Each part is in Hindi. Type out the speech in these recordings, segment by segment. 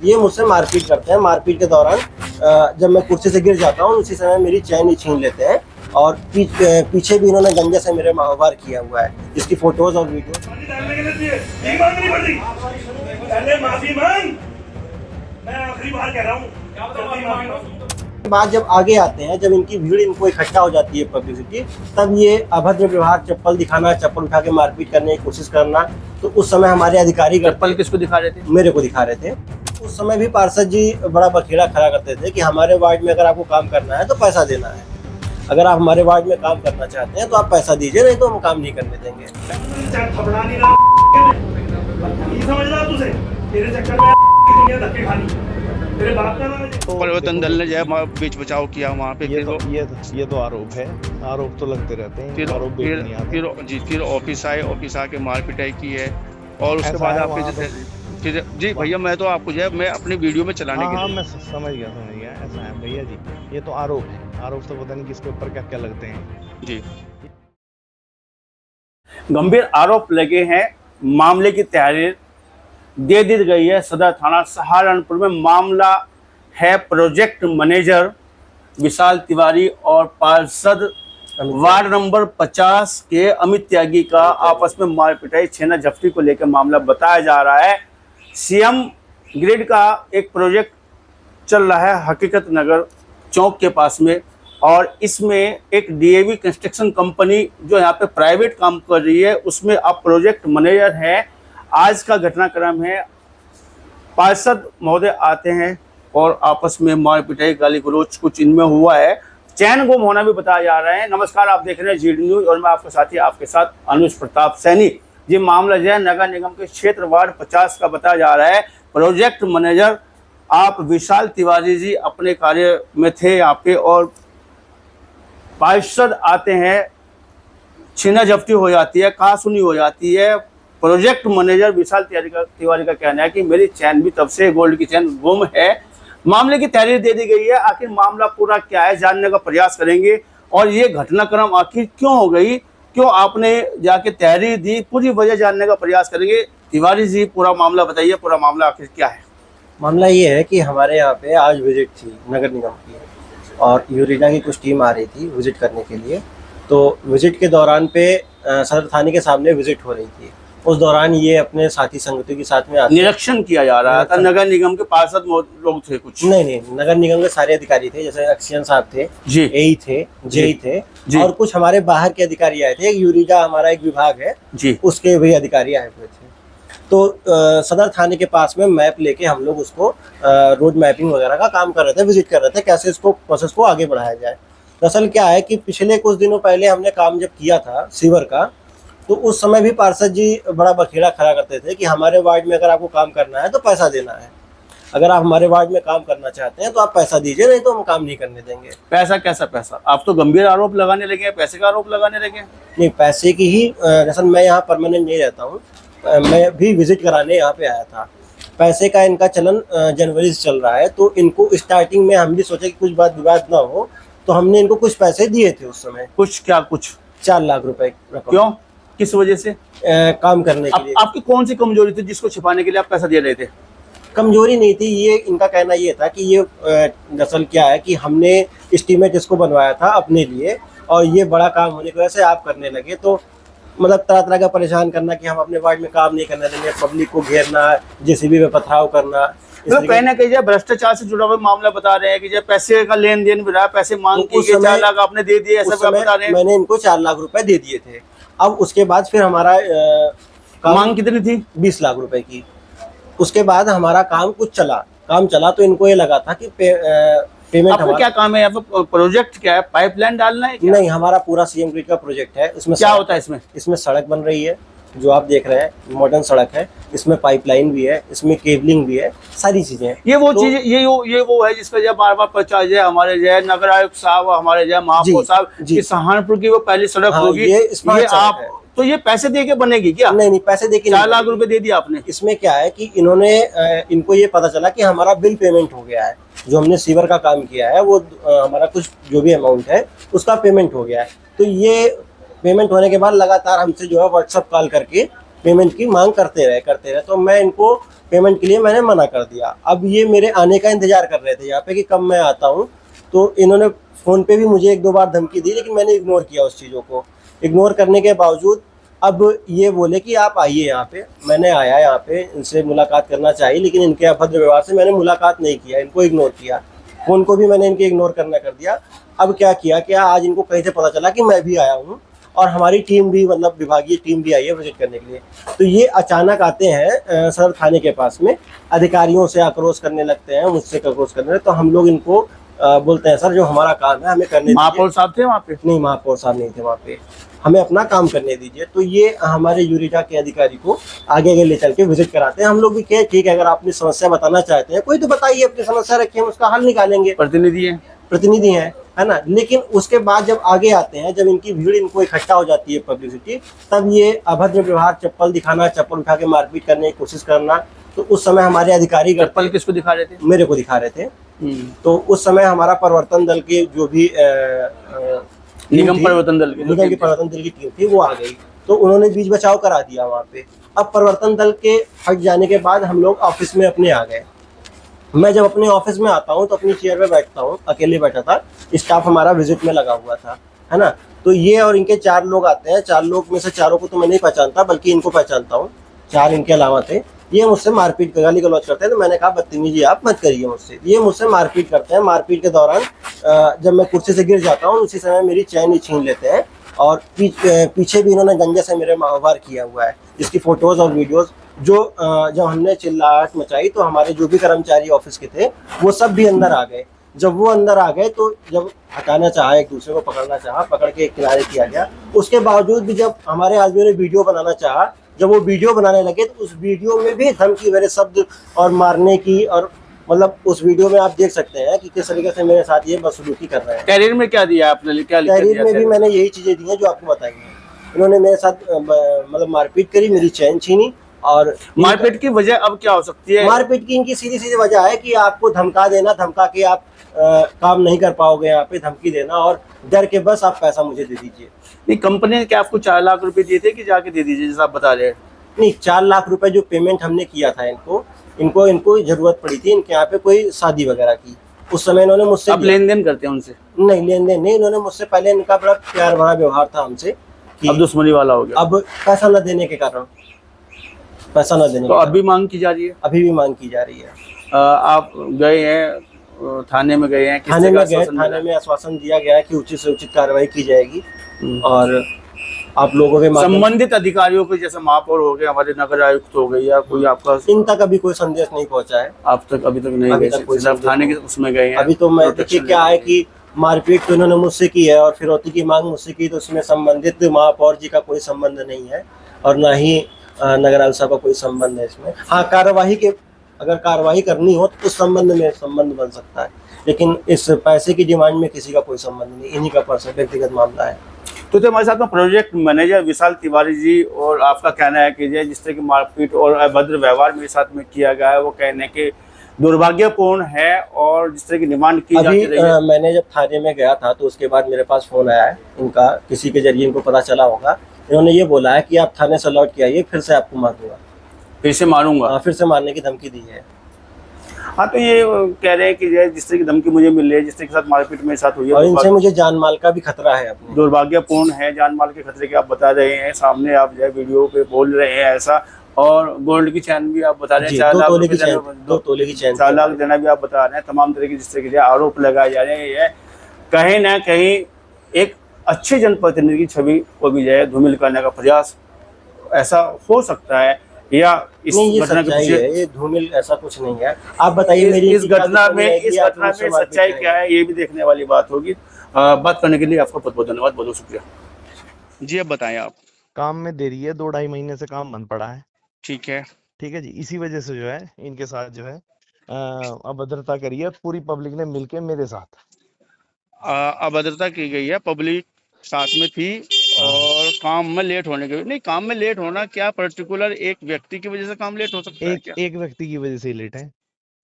ये मुझसे मारपीट करते हैं। मारपीट के दौरान जब मैं कुर्सी से गिर जाता हूँ उसी समय मेरी चैन ही छीन लेते हैं और पीछे भी इन्होंने गंजे से मेरे वार किया हुआ है, जिसकी फोटोज और वीडियो। माफी मांग, मैं आखिरी बार कह रहा हूँ। बात जब आगे आते हैं, जब इनकी भीड़ इनको इकट्ठा हो जाती है पब्लिसिटी, तब ये अभद्र व्यवहार, चप्पल दिखाना, चप्पल उठा के मारपीट करने की कोशिश करना। तो उस समय हमारे अधिकारी चप्पल किसको दिखा रहे थे? मेरे को दिखा रहे थे। उस समय भी पार्षद जी बड़ा बखेड़ा खड़ा करते थे कि हमारे वार्ड में अगर आपको काम करना है तो पैसा देना है, अगर आप हमारे वार्ड में काम करना चाहते हैं तो आप पैसा दीजिए, नहीं तो हम काम नहीं करने देंगे। परिवर्तन दल ने जो है बीच बचाव किया वहाँ पे। ये तो आरोप है, आरोप तो लगते रहते हैं। फिर ऑफिस आए, ऑफिस आके मार पिटाई की है और उसके बाद आपके फिर जी भैया मैं तो आपको जो है मैं अपनी वीडियो में चलाने के लिए मैं समझ गया ऐसा है भैया जी। ये तो आरोप है, आरोप तो पता नहीं किसके ऊपर क्या क्या लगते हैं जी। गंभीर आरोप लगे हैं, मामले की तहरीर दे दी गई है सदर थाना सहारनपुर में। मामला है प्रोजेक्ट मैनेजर विशाल तिवारी और पार्षद वार्ड नंबर 50 के अमित त्यागी का आपस में मार पिटाई, छेना झपटी को लेकर मामला बताया जा रहा है। सीएम ग्रिड का एक प्रोजेक्ट चल रहा है हकीकत नगर चौक के पास में, और इसमें एक डीएवी कंस्ट्रक्शन कंपनी जो यहाँ पे प्राइवेट काम कर रही है उसमें अब प्रोजेक्ट मैनेजर है। आज का घटनाक्रम है, पार्षद महोदय आते हैं और आपस में मार पिटाई, गाली गलौज कुछ इनमें हुआ है। चैन गुम होना भी बताया जा रहा है। नमस्कार, आप देख रहे हैं जीडी न्यूज और मैं आपके साथी आपके साथ अनुज प्रताप सैनी। ये मामला जो है नगर निगम के क्षेत्र वार्ड 50 का बताया जा रहा है। प्रोजेक्ट मैनेजर आप विशाल तिवारी जी अपने कार्य में थे यहाँ पे और पार्षद आते हैं, छीना झपटी हो जाती है, कहासुनी हो जाती है। प्रोजेक्ट मैनेजर विशाल तिवारी का कहना है कि मेरी चैन भी तब से गोल्ड की चैन गुम है। मामले की तहरीर दे दी गई है, आखिर मामला पूरा क्या है जानने का प्रयास करेंगे और ये घटनाक्रम आखिर क्यों हो गई, क्यों आपने जाके तहरीर दी, पूरी वजह जानने का प्रयास करेंगे। तिवारी जी पूरा मामला बताइए, पूरा मामला आखिर क्या है? मामला ये है कि हमारे यहाँ पे आज विजिट थी नगर निगम की और यूरिना की कुछ टीम आ रही थी विजिट करने के लिए। तो विजिट के दौरान पे सदर थाने के सामने विजिट हो रही थी। उस दौरान ये अपने साथी संगतियों के साथ में निरीक्षण किया जा रहा था। नगर निगम के पार्षद लोग थे कुछ? नहीं, नगर निगम के सारे अधिकारी थे, जैसे एक्सीएन साहब थे जी, एई थे, जेई थे और कुछ हमारे बाहर के अधिकारी आए थे। एक यूरिका हमारा एक विभाग है जी, उसके भी अधिकारी आए हुए थे। तो सदर थाने के पास में मैप लेके हम लोग उसको रोड मैपिंग वगैरह का काम कर रहे थे, विजिट कर रहे थे कैसे इसको प्रोसेस को आगे बढ़ाया जाए। दरअसल क्या है कि पिछले कुछ दिनों पहले हमने काम जब किया था सीवर का, तो उस समय भी पार्षद जी बड़ा बखेड़ा खड़ा करते थे कि हमारे वार्ड में अगर आपको काम करना है तो पैसा देना है, अगर आप हमारे वार्ड में काम करना चाहते हैं तो आप पैसा दीजिए, नहीं तो हम काम नहीं करने देंगे। पैसा कैसा पैसा? आप तो गंभीर आरोप लगाने लगे, पैसे का आरोप लगाने लगे। नहीं, पैसे की ही, दरअसल मैं यहाँ परमानेंट नहीं रहता हूँ, मैं भी विजिट कराने यहाँ पे आया था। पैसे का इनका चलन जनवरी से चल रहा है, तो इनको स्टार्टिंग में हम भी सोचे कि कुछ बात विवाद ना हो, तो हमने इनको कुछ पैसे दिए थे उस समय। कुछ क्या? कुछ 4 लाख रुपए। क्यों, किस वजह से? काम करने के लिए। आपकी कौन सी कमजोरी थी जिसको छिपाने के लिए आप पैसा दे रहे थे? कमजोरी नहीं थी, ये इनका कहना ये था कि ये दरअसल क्या है कि हमने एस्टीमेट इसको बनवाया था अपने लिए और ये बड़ा काम होने की वजह से आप करने लगे, तो मतलब तरह तरह का परेशान करना कि हम अपने वार्ड में काम नहीं करने देंगे, पब्लिक को घेरना, जेसीबी में पथराव करना। तो कहीं ना कहीं भ्रष्टाचार से जुड़ा हुआ मामला बता रहे हैं कि जब पैसे का लेन देन भी रहा, पैसे मांग के 4 लाख आपने दे दिए, ऐसा बता रहे हैं। मैंने इनको 4 लाख रुपए दे दिए थे। अब उसके बाद फिर हमारा मांग कितनी थी? 20 लाख रुपए की। उसके बाद हमारा काम चला तो इनको ये लगा था कि पेमेंट। आपका क्या काम है यहाँ पे? प्रोजेक्ट क्या है? पाइपलाइन डालना है क्या? नहीं, हमारा पूरा सीएम ग्रिड का प्रोजेक्ट है। इसमें क्या होता है? इसमें सड़क बन रही है जो आप देख रहे हैं, मॉडर्न सड़क है, इसमें पाइपलाइन भी है, इसमें केबलिंग भी है, सारी चीजें। ये वो चीज, ये वो है जिसका जब बार बार प्रचार है हमारे जय नगर आयुक्त साहब, हमारे जय महापौर साहब कि सहारनपुर की वो पहली सड़क होगी। ये आप तो ये पैसे दे के बनेगी क्या? नहीं, पैसे दे के 4 लाख रुपए दे दिया आपने। इसमें क्या है कि इनको ये पता चला कि हमारा बिल पेमेंट हो गया है, जो हमने सीवर का काम किया है वो हमारा कुछ जो भी अमाउंट है उसका पेमेंट हो गया है। तो ये पेमेंट होने के बाद लगातार हमसे जो है व्हाट्सएप कॉल करके पेमेंट की मांग करते रहे। तो मैं इनको पेमेंट के लिए मैंने मना कर दिया। अब ये मेरे आने का इंतजार कर रहे थे यहाँ पे कि कब मैं आता हूँ। तो इन्होंने फ़ोन पे भी मुझे 1-2 बार धमकी दी, लेकिन मैंने इग्नोर किया उस चीज़ों को। इग्नोर करने के बावजूद अब ये बोले कि आप आइए यहाँ पे। मैंने आया यहाँ पे, इनसे मुलाकात करना चाहिए, लेकिन इनके अभद्र व्यवहार से मैंने मुलाकात नहीं किया, इनको इग्नोर किया। फ़ोन को भी मैंने इनके इग्नोर करना कर दिया। अब क्या किया, आज इनको कहीं से पता चला कि मैं भी आया हूँ और हमारी टीम भी, मतलब विभागीय टीम भी आई है विजिट करने के लिए। तो ये अचानक आते हैं सदर थाने के पास में, अधिकारियों से आक्रोश करने लगते हैं, मुझसे आक्रोश करने लगते। तो हम लोग इनको बोलते हैं, सर जो हमारा काम है हमें करने दीजिए। महापौर साहब थे वहाँ पे? नहीं, महापौर साहब नहीं थे वहाँ पे, हमें अपना काम करने दीजिए। तो ये हमारे यूरिका के अधिकारी को आगे ले चल के विजिट कराते हैं। हम लोग भी कहे ठीक है, अगर आप अपनी समस्या बताना चाहते हैं कोई तो बताइए, अपनी समस्या रखिए, हम उसका हल निकालेंगे। प्रतिनिधि है ना। लेकिन उसके बाद जब आगे आते हैं, जब इनकी भीड़ इनको इकट्ठा हो जाती है, पब्लिसिटी, तब ये अभद्र व्यवहार, चप्पल दिखाना, चप्पल उठा के मारपीट करने की कोशिश करना। तो उस समय हमारे अधिकारी, चप्पल किसको दिखा रहे थे? मेरे को दिखा रहे थे। तो उस समय हमारा परिवर्तन दल के जो भी निगम परिवर्तन दल की टीम थी वो आ गई। तो उन्होंने बीच बचाव करा दिया वहाँ पे। अब परिवर्तन दल के हट जाने के बाद हम लोग ऑफिस में अपने आ गए। मैं जब अपने ऑफिस में आता हूँ तो अपनी चेयर पे बैठता हूँ, अकेले बैठा था, स्टाफ हमारा विजिट में लगा हुआ था, है ना। तो ये और इनके 4 लोग आते हैं। 4 लोग में से 4 को तो मैं नहीं पहचानता, बल्कि इनको पहचानता हूँ। 4 इनके अलावा थे। ये मुझसे मारपीट, गाली गलौज करते हैं। तो मैंने कहा बदतमीजी आप मत करिए मुझसे। ये मुझसे मारपीट करते हैं। मारपीट के दौरान जब मैं कुर्सी से गिर जाता हूँ, उसी समय मेरी चैन ही छीन लेते हैं। और पीछे भी इन्होंने गंजे से मेरे वार किया हुआ है, जिसकी फोटोज़ और वीडियोज़ जो जब हमने चिल्लाहट मचाई तो हमारे जो भी कर्मचारी ऑफिस के थे वो सब भी अंदर आ गए। जब वो अंदर आ गए तो जब हटाना चाहा, एक दूसरे को पकड़ना चाहा, पकड़ के किनारे किया गया। उसके बावजूद भी जब हमारे आदमियों ने वीडियो बनाना चाहा, जब वो वीडियो बनाने लगे तो उस वीडियो में भी धमकी भरे शब्द और मारने की, और मतलब उस वीडियो में आप देख सकते हैं कि किस तरीके से मेरे साथ ये बदसलूकी कर रहे हैं। कैरियर में क्या दिया आपने? कैरियर में भी मैंने यही चीज़ें दी हैं जो आपको बताई हैं। इन्होंने मेरे साथ मतलब मारपीट करी, मेरी चैन छीनी। और मारपीट की वजह अब क्या हो सकती है? मारपीट की इनकी सीधी सीधी वजह है कि आपको धमका देना, धमका के आप काम नहीं कर पाओगे, यहाँ पे धमकी देना, और डर के बस आप पैसा मुझे दे दीजिए। नहीं, कंपनी ने क्या आपको 4 लाख रुपए दिए थे कि जाके दे दीजिए जैसा आप बता रहे हैं? नहीं, 4 लाख रुपए जो पेमेंट हमने किया था इनको जरूरत पड़ी थी इनके यहाँ पे कोई शादी वगैरह की। उस समय इन्होंने मुझसे, आप लेन देन करते हैं उनसे? नहीं, लेन देन नहीं। इन्होंने मुझसे पहले, इनका बड़ा प्यार भरा व्यवहार था हमसे कि अब दुश्मनी वाला हो गया। अब पैसा न देने के कारण, पैसा न देने तो के अभी मांग की जा रही है? अभी भी मांग की जा रही है। आप गए हैं थाने में, गए हैं? थाने में गए, थाने में आश्वासन दिया गया है कि उचित से उचित कार्रवाई की जाएगी। और आप लोगों के संबंधित अधिकारियों को, जैसे महापौर हो गए, हमारे नगर आयुक्त हो गए, या कोई आपका, इन तक अभी कोई संदेश नहीं पहुंचा है। आप तक अभी तक नहीं गए? थाने के उसमें गए हैं अभी तो मैं, देखिए क्या है कि मारपीट तो इन्होंने मुझसे की है और फिरौती की मांग मुझसे की, तो उसमें संबंधित महापौर जी का कोई संबंध नहीं है और ना ही नगर आयुक्त साहब का कोई संबंध है इसमें। हाँ, कार्यवाही के, अगर कार्रवाई करनी हो तो उस संबंध में संबंध बन सकता है, लेकिन इस पैसे की डिमांड में किसी का कोई संबंध नहीं, इन्हीं का पर्सनल व्यक्तिगत मामला है। तो हमारे साथ में प्रोजेक्ट मैनेजर विशाल तिवारी जी, और आपका कहना है कि जिस तरह की मारपीट और अभद्र व्यवहार मेरे साथ में किया गया है वो कहने के दुर्भाग्यपूर्ण है, और जिस तरह की डिमांड की जाती रही है। मैंने जब थाने में गया था तो उसके बाद मेरे पास फ़ोन आया है इनका, किसी के जरिए इनको पता चला होगा। इन्होंने ये बोला है कि आप थाने से लौट के आइए, फिर से आपको मारूंगा, फिर से मारूंगा। फिर से मारने की धमकी दी है। हाँ, तो ये कह रहे हैं कि जिस तरह की धमकी मुझे मिल रही है, जिस तरह के साथ मारपीट मेरे साथ हुई है, और इनसे मुझे जान माल का भी खतरा है। अपने दुर्भाग्यपूर्ण है, जान माल के खतरे के आप बता रहे हैं, सामने आप वीडियो पे बोल रहे हैं ऐसा, और गोल्ड की चैन भी आप बता रहे हैं, 4 लाख 2 तोले की चैन, 4 लाख देना भी आप बता रहे हैं। तमाम तरह के जिस तरह के आरोप लगाए जा रहे हैं, कहीं ना कहीं एक अच्छे जनप्रतिनिधि की छवि को भी धूमिल करने का प्रयास ऐसा हो सकता है, या इस घटना के पीछे ये धूमिल ऐसा कुछ नहीं है। आप बताइए मेरी इस घटना में सच्चाई क्या है, ये भी देखने वाली बात होगी। बात करने के लिए आपका बहुत बहुत धन्यवाद, बहुत बहुत शुक्रिया जी। अब बताएं आप। काम में देरी है, 2-2.5 महीने से काम बंद पड़ा है। ठीक है जी, इसी वजह से जो है इनके साथ जो है अभद्रता करी है पूरी पब्लिक ने मिलके मेरे साथ। अभद्रता की गई है, पब्लिक साथ में थी, और काम में लेट होने के, नहीं, काम में लेट होना क्या पर्टिकुलर एक व्यक्ति की वजह से काम लेट हो सकता है क्या? एक व्यक्ति की वजह से लेट है।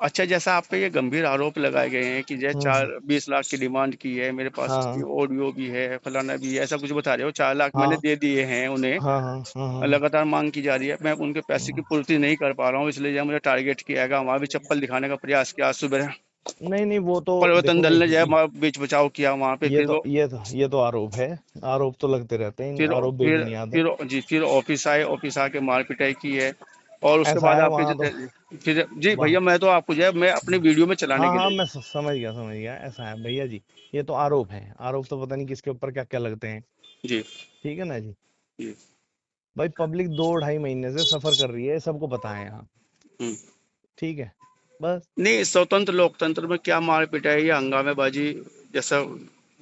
अच्छा, जैसा आप पे ये गंभीर आरोप लगाए गए हैं कि जैसे 20 लाख की डिमांड की है, मेरे पास इसकी ऑडियो भी है, फलाना भी है, ऐसा कुछ बता रहे हो। 4 लाख मैंने दे दिए हैं उन्हें, लगातार मांग की जा रही है, मैं उनके पैसे की पूर्ति नहीं कर पा रहा हूँ, इसलिए मुझे टारगेट किया गया। वहां भी चप्पल दिखाने का प्रयास किया, आज सुबह नहीं वो तो परिवर्तन देखो, दल ने जो है बीच बचाव किया वहां पे। ये तो आरोप है, आरोप तो लगते रहते हैं, इन आरोप बेबुनियाद है। फिर ऑफिस आके मार पिटाई की है, और उसके ऐसा बाद है आपके वहां तो फिर जी भैया, मैं तो आपको जो है मैं अपने वीडियो में चलाने के लिए। मैं समझ गया। ऐसा है भैया जी, ये तो आरोप है, आरोप तो पता नहीं किसके ऊपर क्या क्या लगते हैं जी। ठीक है ना जी। जी। भाई पब्लिक 2-2.5 महीने से सफर कर रही है, सबको पता है यहाँ, ठीक है बस। नहीं, स्वतंत्र लोकतंत्र में क्या मार पिटाई या हंगामेबाजी जैसा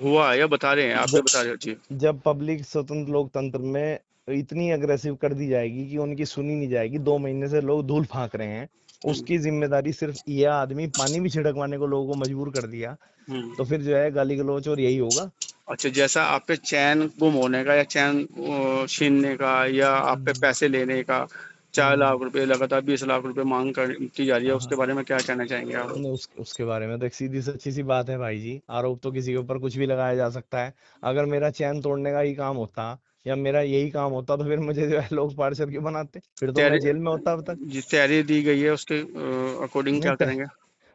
हुआ है या बता रहे हैं आप, ये बता रहे हो जी। जब पब्लिक स्वतंत्र लोकतंत्र में इतनी अग्रेसिव कर दी जाएगी कि उनकी सुनी नहीं जाएगी, 2 महीने से लोग धूल फांक रहे हैं, उसकी जिम्मेदारी सिर्फ ये आदमी पानी भी छिड़कवाने को लोगों को मजबूर कर दिया, तो फिर जो है गाली गलौच और यही होगा। अच्छा, जैसा आप पे चैन गुम होने का या चैन छीनने का या आप पे पैसे लेने का 4 लाख रुपए, लगातार 20 लाख रुपए मांग की जा रही है, उसके बारे में क्या कहना चाहेंगे आप? नहीं, उसके बारे में तो एक सीधी सच्ची सी बात है भाई जी, आरोप तो किसी के ऊपर कुछ भी लगाया जा सकता है। अगर मेरा चैन तोड़ने का ही काम होता या मेरा यही काम होता तो फिर मुझे जो है लोग पार्षद क्यों बनाते, फिर तो मैं जेल में होता अब तक। जिस तैयारी दी गई है उसके अकॉर्डिंग क्या करेंगे?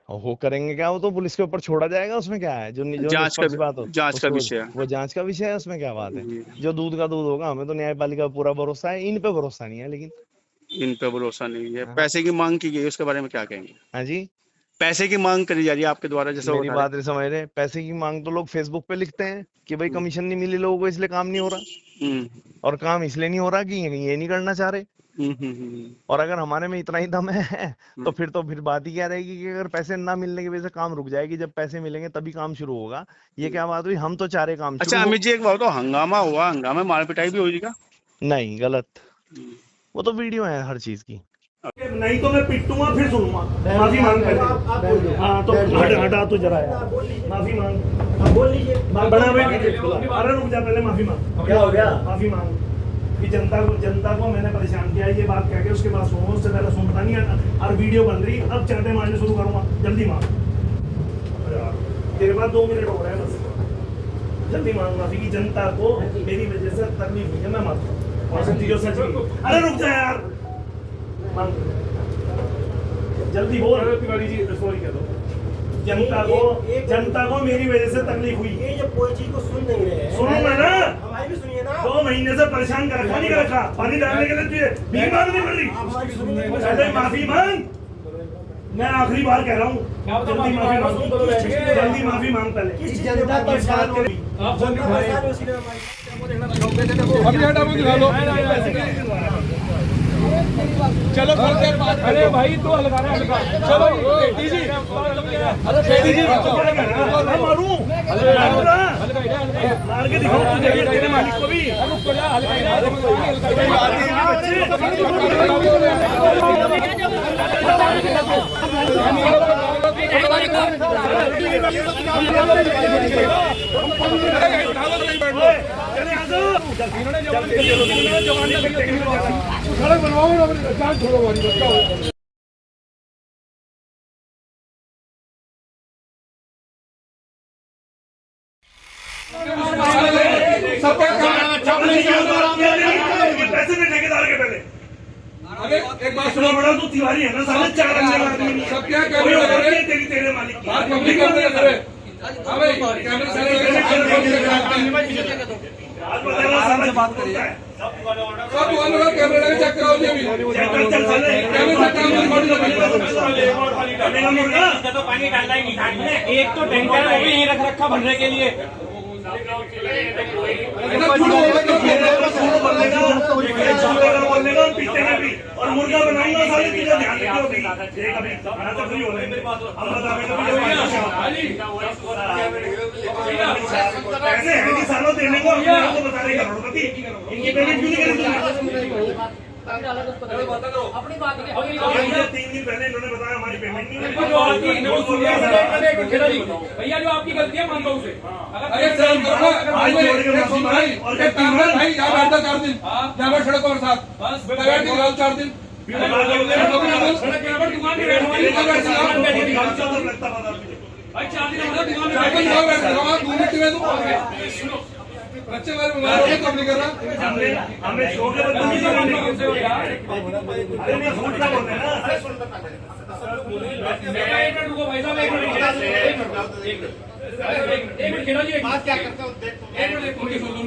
वो करेंगे क्या, वो तो पुलिस के ऊपर छोड़ा जाएगा, उसमें क्या है, जो निष्पक्ष बात हो, जांच का विषय है। वो जांच का विषय है, उसमें क्या बात है। जो दूध का दूध होगा, हमें तो न्यायपालिका पर पूरा भरोसा है, इन पे भरोसा नहीं है। लेकिन इन पे भरोसा नहीं है। पैसे की मांग की गई, उसके बारे में क्या कहेंगे? हाँ जी, पैसे की मांग करी जा रही है आपके द्वारा, जैसे मेरी बात नहीं समझ रहे। पैसे की मांग तो लोग फेसबुक पे लिखते हैं कि भाई कमीशन नहीं मिली लोगों को, इसलिए काम नहीं हो रहा, और काम इसलिए नहीं हो रहा कि ये नहीं करना चाह रहे। और अगर हमारे में इतना ही दम है तो फिर बात ही क्या रहेगी कि अगर पैसे ना मिलने की वजह से काम रुक जाएगी, जब पैसे मिलेंगे तभी काम शुरू होगा। ये क्या बात हुई, हम तो चाह रहे काम। अच्छा अमित जी, एक बात, तो हंगामा हुआ, हंगामे मार पिटाई भी होगी क्या? नहीं, गलत, वो तो वीडियो है हर चीज की। नहीं तो मैं पिटूंगा, फिर सुनूंगा। माफी मांग पहले। हाँ तो हटा तो जरा यार, माफी मांग, बोल लीजिए। बड़ा भाई, अरे रुक जा, पहले माफी मांग। क्या हो गया? माफी मांग कि जनता को मैंने परेशान किया, ये बात कह के उसके बाद सुनो, उससे पहले सुनता नहीं। और वीडियो बन रही, अब चाटे मारने शुरू करूंगा, जल्दी मांग। तेरे पास 2 मिनट हो रहे हैं बस, जल्दी मांग माफी की। जनता को मेरी वजह से तकलीफ हुई है, मैं मानता हूँ, और सब चीजों सच भी। अरे रुक जा यार, जल्दी बोल। तिवारी जी सॉरी कह दो। जनता को मेरी वजह से तकलीफ हुई। ये जब कोई चीज को सुन नहीं रहे हैं, सुनो मैं ना, हमारी भी सुनिए ना। 2 महीने से परेशान कर रखा, नहीं कर रखा, पानी डालने के लिए तुझे भीख मांगनी पड़ रही। पहले माफी मांग, मैं आखिरी बार कह रहा हूँ, जल्दी माफी मांग, जल्दी माफी मांग पहले। जनता परेशान हो रही, चलो अरे भाई तो हल्का चलो जी, अरे जी मारूं मार के दिखाओ तेरे मालिक को भी। सड़क बनवाओ ना, जान छोड़ो हमारी। पैसे में ठेकेदार के पहले एक बात सुनो, बड़ा तू तिवारी है ना, साले 4 आदमी सब क्या तेरे मालिक की बात करिए। पानी डालना ही नहीं था, एक तो टैंकर वो भी यहीं रख रखा भरने के लिए। पीते हैं भी, और मुर्गा बनाऊंगा सारी चीजें ध्यान पैसे हैं कि सालों देने को, बता रहे करोड़पति, इनकी पेमेंट क्यों नहीं करेंगे? अपनी बात 3 दिन पहले इन्होंने बताया हमारी पेमेंट नहीं। भैया जो आपकी गलती है मानता हूँ उसे। भाई 4 दिन 4 दिन 4 दिन बच्चे वाले बीमार हो गए तो नहीं कर रहा हमने शो के बदतमीजी करने की कोशिश की। अरे मैं झूठ ना बोल रहे ना। एक मिनट रुको भाई साहब, एक मिनट खेलो जी, बात क्या करते हो? एक मिनट उनकी सुनो,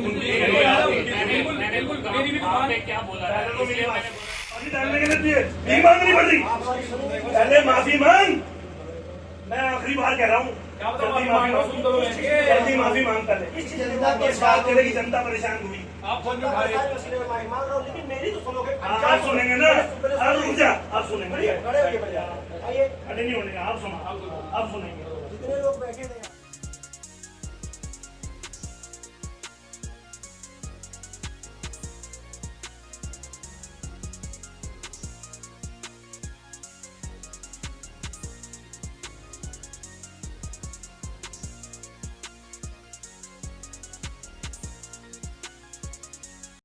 बिल्कुल मेरी भी दुकान है, क्या बोला है माफी डालने के लिए नहीं मांगनी पड़ रही, पहले माफी मांग। मैं आखिरी बार कह रहा हूँ, जल्दी माफी मांग पहले। इस बात के लिए जनता परेशान हुई। आप लेकिन मेरी तो सुनोगे। आप सुनेंगे ना, आप रुक जा, आप सुनेंगे। खड़े नहीं होने का, आप सुनो, आप सुनेंगे।